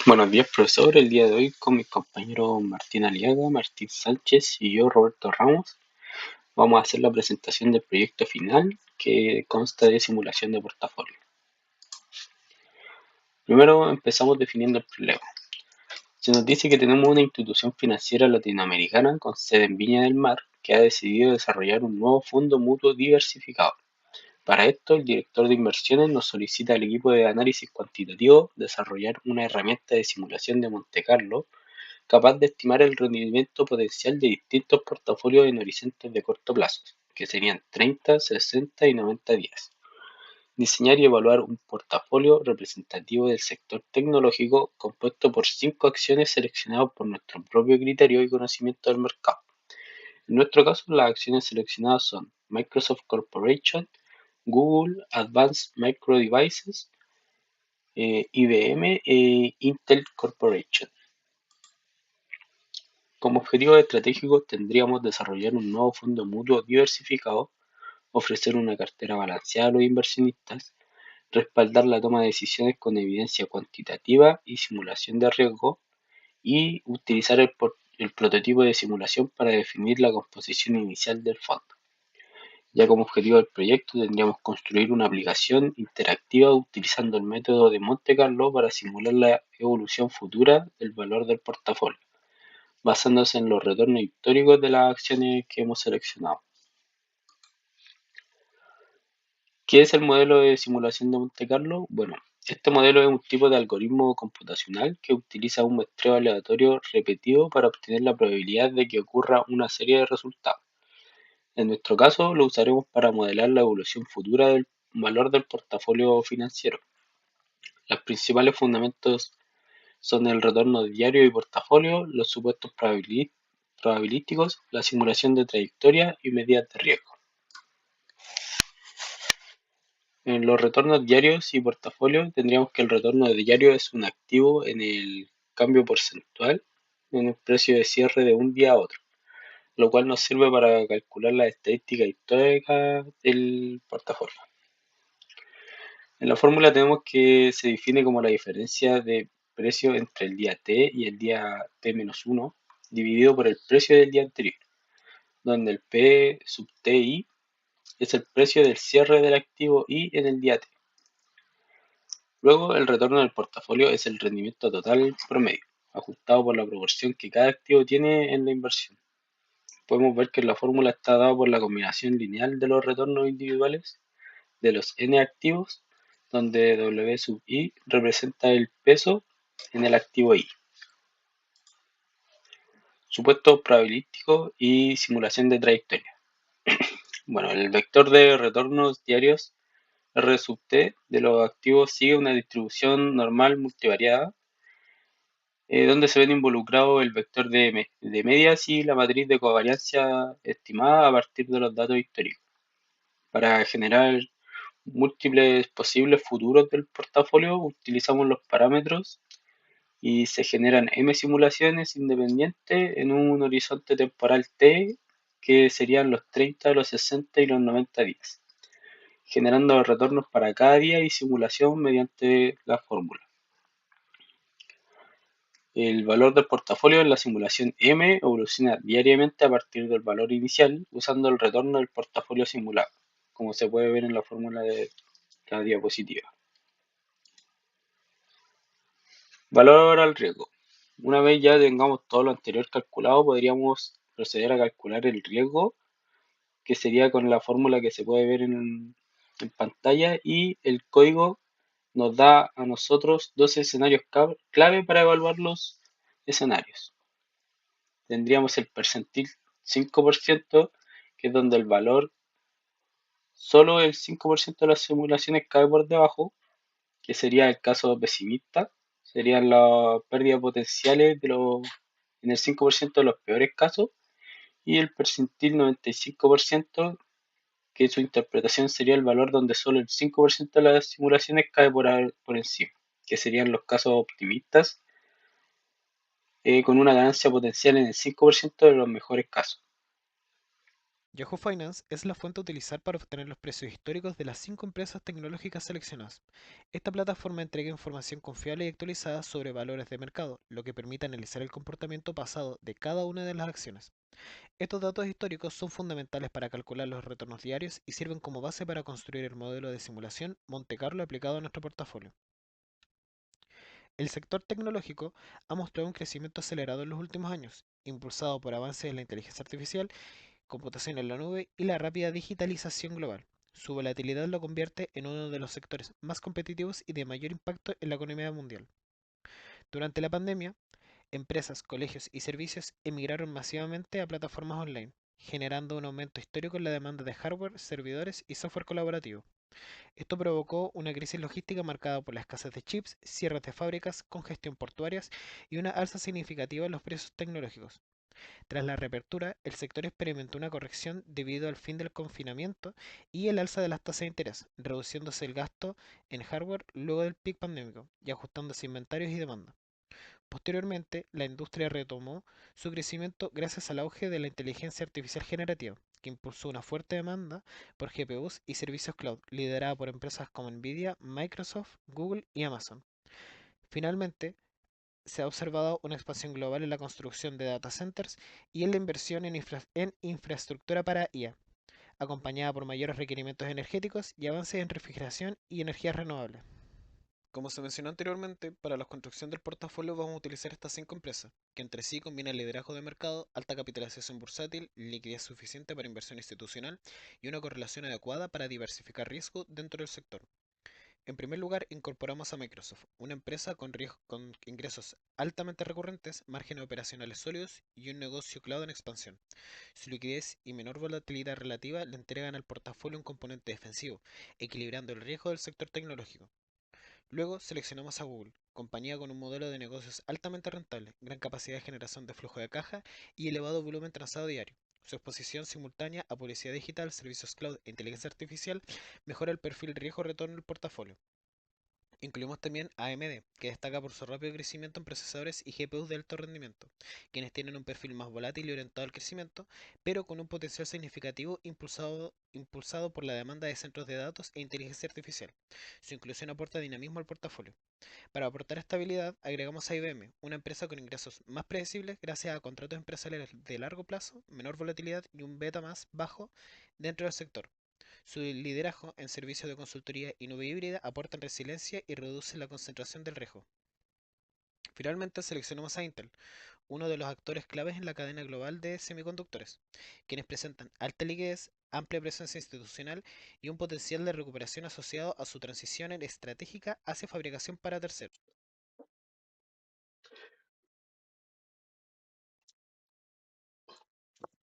Buenos días, profesor. El día de hoy con mis compañeros Martín Aliaga, Martín Sánchez y yo, Roberto Ramos, vamos a hacer la presentación del proyecto final que consta de simulación de portafolio. Primero empezamos definiendo el problema. Se nos dice que tenemos una institución financiera latinoamericana con sede en Viña del Mar que ha decidido desarrollar un nuevo fondo mutuo diversificado. Para esto, el director de inversiones nos solicita al equipo de análisis cuantitativo desarrollar una herramienta de simulación de Monte Carlo capaz de estimar el rendimiento potencial de distintos portafolios en horizontes de corto plazo, que serían 30, 60 y 90 días. Diseñar y evaluar un portafolio representativo del sector tecnológico compuesto por 5 acciones seleccionadas por nuestro propio criterio y conocimiento del mercado. En nuestro caso, las acciones seleccionadas son Microsoft Corporation, Google, Advanced Micro Devices, IBM e Intel Corporation. Como objetivos estratégicos tendríamos desarrollar un nuevo fondo mutuo diversificado, ofrecer una cartera balanceada a los inversionistas, respaldar la toma de decisiones con evidencia cuantitativa y simulación de riesgo, y utilizar el prototipo de simulación para definir la composición inicial del fondo. Ya como objetivo del proyecto tendríamos construir una aplicación interactiva utilizando el método de Monte Carlo para simular la evolución futura del valor del portafolio, basándose en los retornos históricos de las acciones que hemos seleccionado. ¿Qué es el modelo de simulación de Monte Carlo? Bueno, este modelo es un tipo de algoritmo computacional que utiliza un muestreo aleatorio repetido para obtener la probabilidad de que ocurra una serie de resultados. En nuestro caso, lo usaremos para modelar la evolución futura del valor del portafolio financiero. Los principales fundamentos son el retorno diario y portafolio, los supuestos probabilísticos, la simulación de trayectoria y medidas de riesgo. En los retornos diarios y portafolio tendríamos que el retorno diario es un activo en el cambio porcentual en el precio de cierre de un día a otro, lo cual nos sirve para calcular la estadística histórica del portafolio. En la fórmula tenemos que se define como la diferencia de precio entre el día T y el día T-1 dividido por el precio del día anterior, donde el P sub TI es el precio del cierre del activo I en el día T. Luego, el retorno del portafolio es el rendimiento total promedio, ajustado por la proporción que cada activo tiene en la inversión. Podemos ver que la fórmula está dada por la combinación lineal de los retornos individuales de los n activos, donde W sub I representa el peso en el activo I. Supuesto probabilístico y simulación de trayectoria. Bueno, el vector de retornos diarios R sub T de los activos sigue una distribución normal multivariada, donde se ven involucrados el vector de medias y la matriz de covariancia estimada a partir de los datos históricos. Para generar múltiples posibles futuros del portafolio utilizamos los parámetros y se generan m simulaciones independientes en un horizonte temporal t que serían los 30, los 60 y los 90 días, generando retornos para cada día y simulación mediante la fórmula. El valor del portafolio en la simulación M evoluciona diariamente a partir del valor inicial usando el retorno del portafolio simulado, como se puede ver en la fórmula de la diapositiva. Valor al riesgo. Una vez ya tengamos todo lo anterior calculado, podríamos proceder a calcular el riesgo, que sería con la fórmula que se puede ver en pantalla, y el código nos da a nosotros dos escenarios clave para evaluar los escenarios. Tendríamos el percentil 5%, que es donde el valor, solo el 5% de las simulaciones cae por debajo, que sería el caso pesimista, serían las pérdidas potenciales en el 5% de los peores casos, y el percentil 95%, que su interpretación sería el valor donde solo el 5% de las simulaciones cae por encima, que serían los casos optimistas, con una ganancia potencial en el 5% de los mejores casos. Yahoo Finance es la fuente a utilizar para obtener los precios históricos de las 5 empresas tecnológicas seleccionadas. Esta plataforma entrega información confiable y actualizada sobre valores de mercado, lo que permite analizar el comportamiento pasado de cada una de las acciones. Estos datos históricos son fundamentales para calcular los retornos diarios y sirven como base para construir el modelo de simulación Monte Carlo aplicado a nuestro portafolio. El sector tecnológico ha mostrado un crecimiento acelerado en los últimos años, impulsado por avances en la inteligencia artificial, computación en la nube y la rápida digitalización global. Su volatilidad lo convierte en uno de los sectores más competitivos y de mayor impacto en la economía mundial. Durante la pandemia, empresas, colegios y servicios emigraron masivamente a plataformas online, generando un aumento histórico en la demanda de hardware, servidores y software colaborativo. Esto provocó una crisis logística marcada por la escasez de chips, cierres de fábricas, congestión portuarias y una alza significativa en los precios tecnológicos. Tras la reapertura, el sector experimentó una corrección debido al fin del confinamiento y el alza de las tasas de interés, reduciéndose el gasto en hardware luego del pic pandémico y ajustándose inventarios y demanda. Posteriormente, la industria retomó su crecimiento gracias al auge de la inteligencia artificial generativa, que impulsó una fuerte demanda por GPUs y servicios cloud, liderada por empresas como Nvidia, Microsoft, Google y Amazon. Finalmente, se ha observado una expansión global en la construcción de data centers y en la inversión en infraestructura para IA, acompañada por mayores requerimientos energéticos y avances en refrigeración y energías renovables. Como se mencionó anteriormente, para la construcción del portafolio vamos a utilizar estas 5 empresas, que entre sí combinan liderazgo de mercado, alta capitalización bursátil, liquidez suficiente para inversión institucional y una correlación adecuada para diversificar riesgo dentro del sector. En primer lugar, incorporamos a Microsoft, una empresa con ingresos altamente recurrentes, márgenes operacionales sólidos y un negocio cloud en expansión. Su liquidez y menor volatilidad relativa le entregan al portafolio un componente defensivo, equilibrando el riesgo del sector tecnológico. Luego seleccionamos a Google, compañía con un modelo de negocios altamente rentable, gran capacidad de generación de flujo de caja y elevado volumen transado diario. Su exposición simultánea a publicidad digital, servicios cloud e inteligencia artificial mejora el perfil riesgo-retorno del portafolio. Incluimos también AMD, que destaca por su rápido crecimiento en procesadores y GPUs de alto rendimiento, quienes tienen un perfil más volátil y orientado al crecimiento, pero con un potencial significativo impulsado por la demanda de centros de datos e inteligencia artificial. Su inclusión aporta dinamismo al portafolio. Para aportar estabilidad, agregamos a IBM, una empresa con ingresos más predecibles gracias a contratos empresariales de largo plazo, menor volatilidad y un beta más bajo dentro del sector. Su liderazgo en servicios de consultoría y nube híbrida aportan resiliencia y reduce la concentración del riesgo. Finalmente, seleccionamos a Intel, uno de los actores claves en la cadena global de semiconductores, quienes presentan alta liquidez, amplia presencia institucional y un potencial de recuperación asociado a su transición estratégica hacia fabricación para terceros.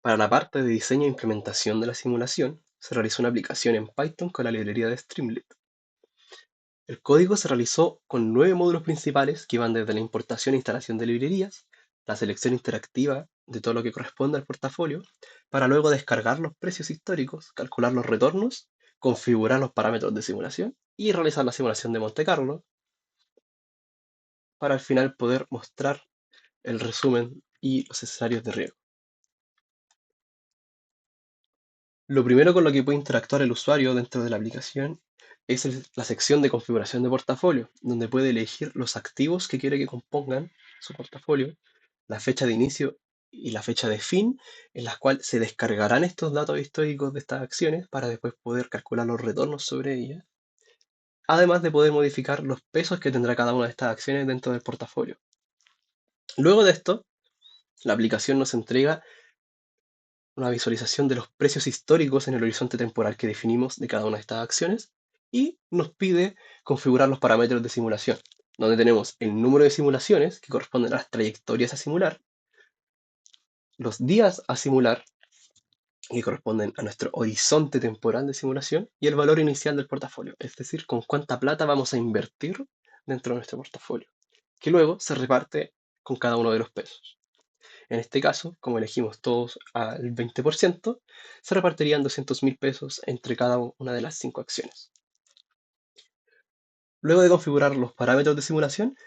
Para la parte de diseño e implementación de la simulación, se realizó una aplicación en Python con la librería de Streamlit. El código se realizó con 9 módulos principales que van desde la importación e instalación de librerías, la selección interactiva de todo lo que corresponde al portafolio, para luego descargar los precios históricos, calcular los retornos, configurar los parámetros de simulación y realizar la simulación de Monte Carlo para al final poder mostrar el resumen y los escenarios de riesgo. Lo primero con lo que puede interactuar el usuario dentro de la aplicación es la sección de configuración de portafolio, donde puede elegir los activos que quiere que compongan su portafolio, la fecha de inicio y la fecha de fin, en las cuales se descargarán estos datos históricos de estas acciones para después poder calcular los retornos sobre ellas, además de poder modificar los pesos que tendrá cada una de estas acciones dentro del portafolio. Luego de esto, la aplicación nos entrega una visualización de los precios históricos en el horizonte temporal que definimos de cada una de estas acciones y nos pide configurar los parámetros de simulación, donde tenemos el número de simulaciones que corresponden a las trayectorias a simular, los días a simular que corresponden a nuestro horizonte temporal de simulación y el valor inicial del portafolio, es decir, con cuánta plata vamos a invertir dentro de nuestro portafolio, que luego se reparte con cada uno de los pesos. En este caso, como elegimos todos al 20%, se repartirían 200.000 pesos entre cada una de las 5 acciones. Luego de configurar los parámetros de simulación,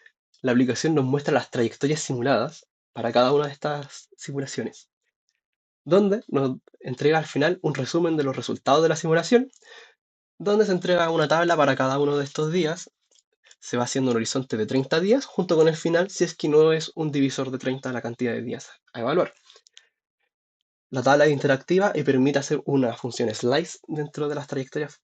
la aplicación nos muestra las trayectorias simuladas para cada una de estas simulaciones, donde nos entrega al final un resumen de los resultados de la simulación, donde se entrega una tabla para cada uno de estos días. Se va haciendo un horizonte de 30 días junto con el final si es que no es un divisor de 30 la cantidad de días a evaluar. La tabla es interactiva y permite hacer una función slice dentro de las trayectorias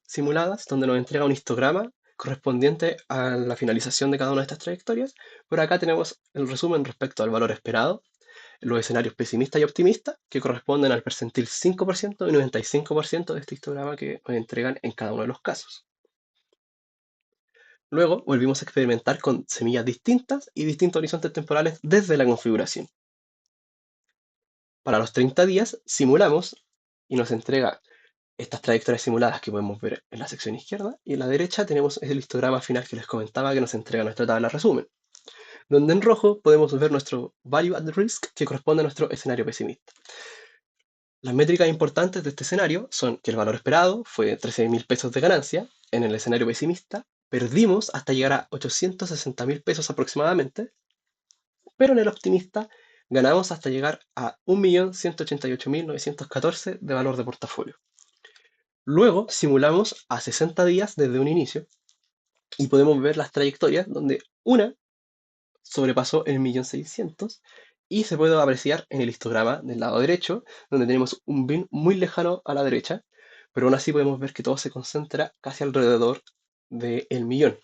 simuladas, donde nos entrega un histograma correspondiente a la finalización de cada una de estas trayectorias. Por acá tenemos el resumen respecto al valor esperado, los escenarios pesimistas y optimistas, que corresponden al percentil 5% y 95% de este histograma que nos entregan en cada uno de los casos. Luego volvimos a experimentar con semillas distintas y distintos horizontes temporales desde la configuración. Para los 30 días simulamos y nos entrega estas trayectorias simuladas que podemos ver en la sección izquierda, y en la derecha tenemos el histograma final que les comentaba que nos entrega nuestra tabla resumen, donde en rojo podemos ver nuestro value at risk que corresponde a nuestro escenario pesimista. Las métricas importantes de este escenario son que el valor esperado fue 13.000 pesos de ganancia. En el escenario pesimista perdimos hasta llegar a 860.000 pesos aproximadamente, pero en el optimista ganamos hasta llegar a 1.188.914 de valor de portafolio. Luego simulamos a 60 días desde un inicio y podemos ver las trayectorias donde una sobrepasó el 1.600.000 y se puede apreciar en el histograma del lado derecho, donde tenemos un bin muy lejano a la derecha, pero aún así podemos ver que todo se concentra casi alrededor del millón.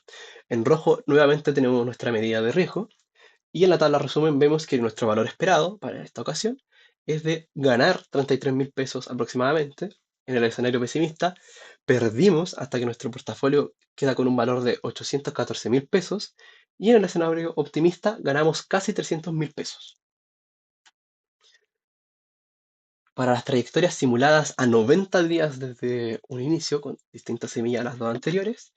En rojo nuevamente tenemos nuestra medida de riesgo y en la tabla resumen vemos que nuestro valor esperado para esta ocasión es de ganar 33.000 pesos aproximadamente. En el escenario pesimista perdimos hasta que nuestro portafolio queda con un valor de 814.000 pesos y en el escenario optimista ganamos casi 300.000 pesos. Para las trayectorias simuladas a 90 días desde un inicio, con distintas semillas a las dos anteriores,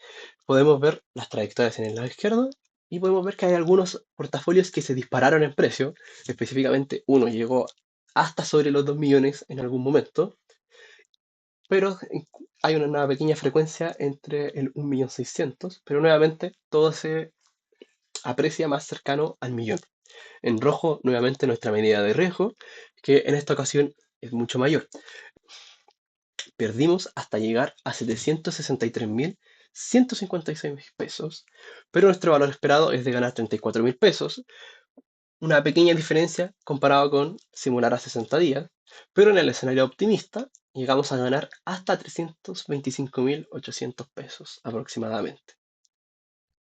podemos ver las trayectorias en el lado izquierdo y podemos ver que hay algunos portafolios que se dispararon en precio. Específicamente, uno llegó hasta sobre los 2 millones en algún momento, pero hay una pequeña frecuencia entre el 1.600.000, pero nuevamente todo se aprecia más cercano al millón. En rojo, nuevamente nuestra medida de riesgo, que en esta ocasión es mucho mayor. Perdimos hasta llegar a 763.156 pesos, pero nuestro valor esperado es de ganar 34.000 pesos, una pequeña diferencia comparado con simular a 60 días, pero en el escenario optimista llegamos a ganar hasta 325.800 pesos aproximadamente.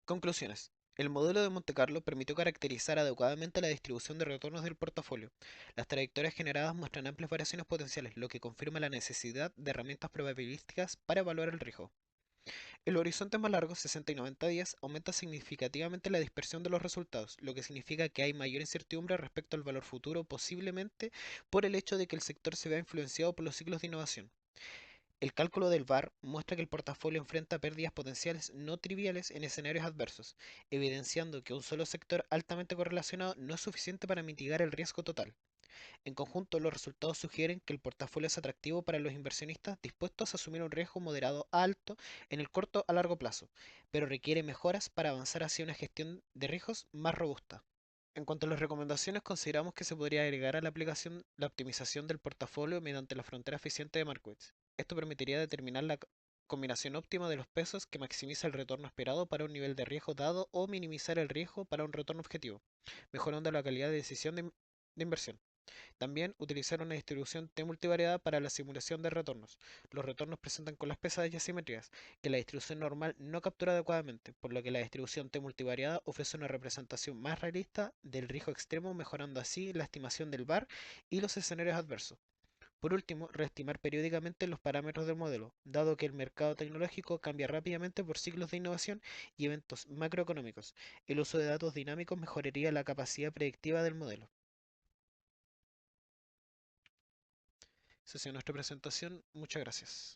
Conclusiones. El modelo de Monte Carlo permitió caracterizar adecuadamente la distribución de retornos del portafolio. Las trayectorias generadas muestran amplias variaciones potenciales, lo que confirma la necesidad de herramientas probabilísticas para evaluar el riesgo. En los horizontes más largos, 60 y 90 días, aumenta significativamente la dispersión de los resultados, lo que significa que hay mayor incertidumbre respecto al valor futuro, posiblemente por el hecho de que el sector se vea influenciado por los ciclos de innovación. El cálculo del VAR muestra que el portafolio enfrenta pérdidas potenciales no triviales en escenarios adversos, evidenciando que un solo sector altamente correlacionado no es suficiente para mitigar el riesgo total. En conjunto, los resultados sugieren que el portafolio es atractivo para los inversionistas dispuestos a asumir un riesgo moderado a alto en el corto a largo plazo, pero requiere mejoras para avanzar hacia una gestión de riesgos más robusta. En cuanto a las recomendaciones, consideramos que se podría agregar a la aplicación la optimización del portafolio mediante la frontera eficiente de Markowitz. Esto permitiría determinar la combinación óptima de los pesos que maximiza el retorno esperado para un nivel de riesgo dado o minimizar el riesgo para un retorno objetivo, mejorando la calidad de decisión de inversión. También utilizar una distribución T multivariada para la simulación de retornos. Los retornos presentan colas pesadas y asimetrías que la distribución normal no captura adecuadamente, por lo que la distribución T multivariada ofrece una representación más realista del riesgo extremo, mejorando así la estimación del VAR y los escenarios adversos. Por último, reestimar periódicamente los parámetros del modelo, dado que el mercado tecnológico cambia rápidamente por ciclos de innovación y eventos macroeconómicos. El uso de datos dinámicos mejoraría la capacidad predictiva del modelo. Esa ha sido nuestra presentación. Muchas gracias.